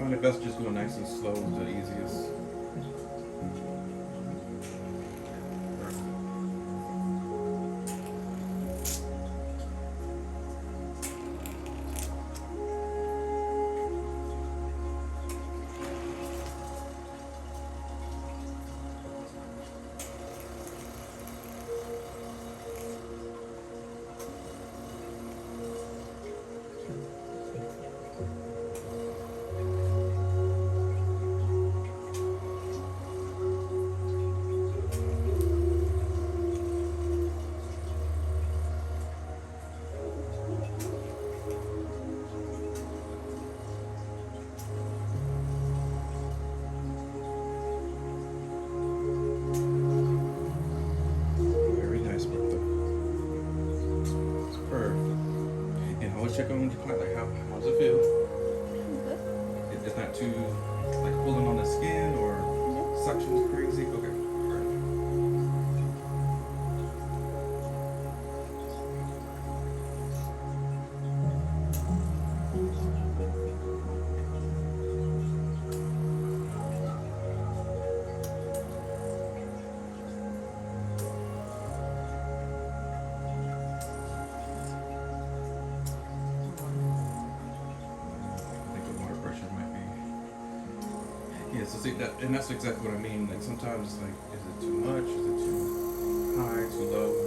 find it best just going nice and slow is the easiest. Check on your client, like how does it feel? Good. It's not too like pulling on the skin or suction's crazy. Okay. Yeah, so see that, and that's exactly what I mean. Like sometimes it's like, is it too much? Is it too high? Too low?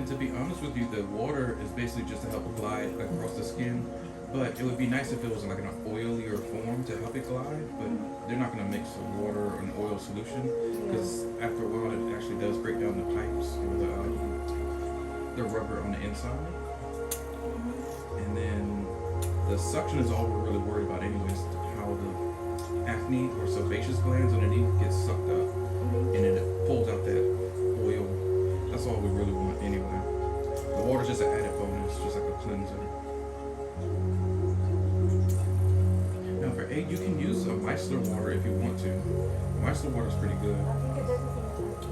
To be honest with you, the water is basically just to help glide across the skin, but it would be nice if it was like an oilier form to help it glide, but they're not going to mix the water or an oil solution, because after a while it actually does break down the pipes or the rubber on the inside. And then the suction is all we're really worried about anyways, how the acne or sebaceous glands underneath get sucked up and then it pulls out that oil. That's all we really want anyway. The water's just an added bonus, just like a cleanser. Now for 8, you can use a micellar water if you want to. Micellar water is pretty good.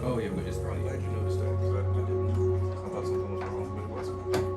Oh yeah, but it's probably glad you noticed that, because I didn't. I thought something was wrong, but it wasn't.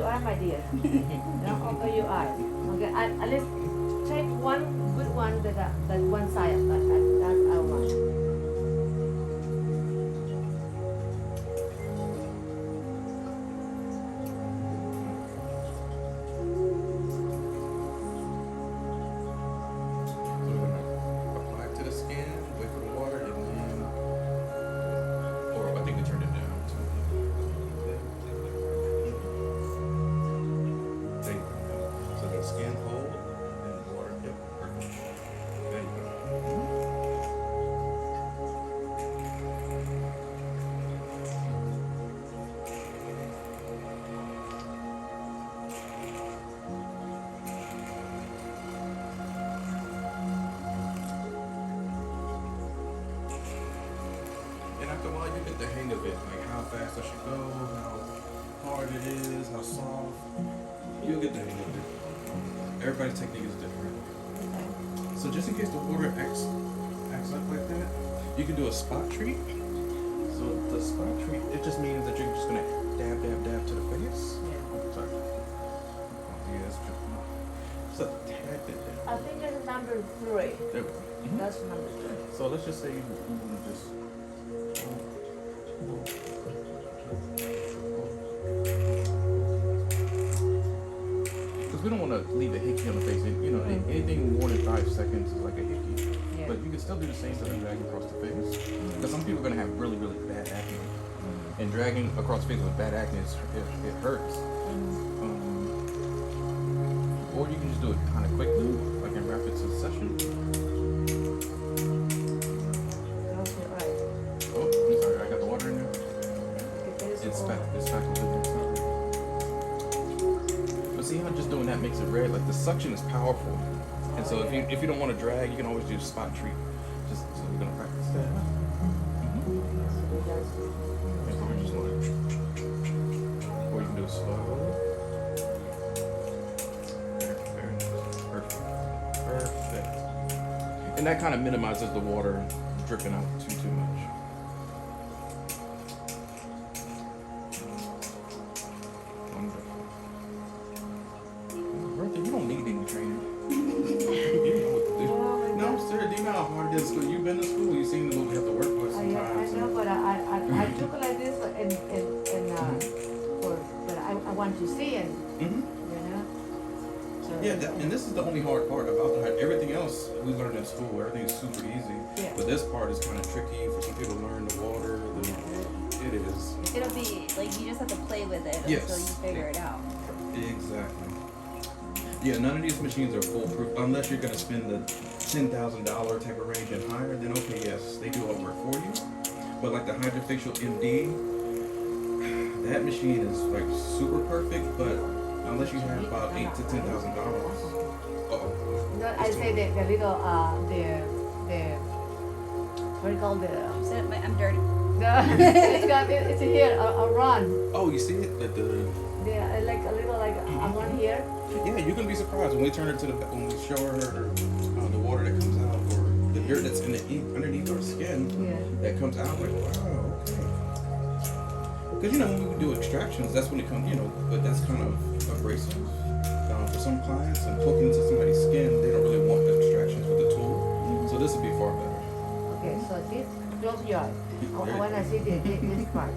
your eye, my dear. Now open your eyes. Okay, at least take one good one that one side of that's our one. So we're gonna apply it to the skin, wait for the water, and then, or I think we turned it down. There you go. So the skin hold and water. Yep, perfect. There you go. And after a while, you get the hang of it, like how fast I should go, how hard it is, how soft. You'll get the hang of it. Everybody's technique is different. So just in case the water acts up like that, you can do a spot treat. So the spot treat, it just means that you're just gonna dab, dab, dab to the face. Yeah. Sorry. Oh, yeah, that's true. So tap it down. I think that's number 3. There we go. Mhm. That's number 3. So let's just say you want to just. Because we don't want to leave a hickey on the face. You know, anything more than 5 seconds is like a hickey. Yeah. But you can still do the same thing as dragging across the face. Because some people are going to have really, really bad acne. And dragging across the face with bad acne, it hurts. Or you can just do it kind of quickly, like in rapid succession. Close your eyes. Oh, I'm sorry, I got the water in there. It's It's facultative. But see how just doing that makes it red? Like the suction is powerful. And so if you don't want to drag, you can always do a spot treat. Just so we're gonna practice that. And so we just want to, or you can do it slow. Perfect. And that kind of minimizes the water dripping out too much. Wonderful. Bertha, you don't need any training. You know what to do. Oh my No, God. sir, do you know how hard it is? You've been to school, you've seen what we have to work with I sometimes. know, but I took like this but I want to see and Mm-hmm. you know. So, Yeah, and this is the only hard part about the height. Everything else we learned in school, everything is super easy. Yeah. But this part is kind of tricky for some people to learn the water. It is. It'll be like you just have to play with it Yes. until you figure it out. Exactly. Yeah, none of these machines are foolproof unless you're gonna spend the $10,000 type of range and higher. Then okay, yes, they do all the work for you. But like the Hydrafacial MD, that machine is like super perfect. But unless you have about $8,000 to $10,000. No, I say the little the what do you call the I'm dirty. it's here a run. Oh, you see it? Yeah, like a little like a run here. Yeah, you're gonna be surprised when we turn it to when we show her the water that comes out or the dirt that's in the underneath our skin that comes out. Like, wow, okay. Because you know when we do extractions, that's when it comes. You know, but that's kind of abrasive for some clients and poking into somebody's skin. They don't really want the extractions with the tool. So this would be far better. Okay, so this close your eyes. I want to see this part.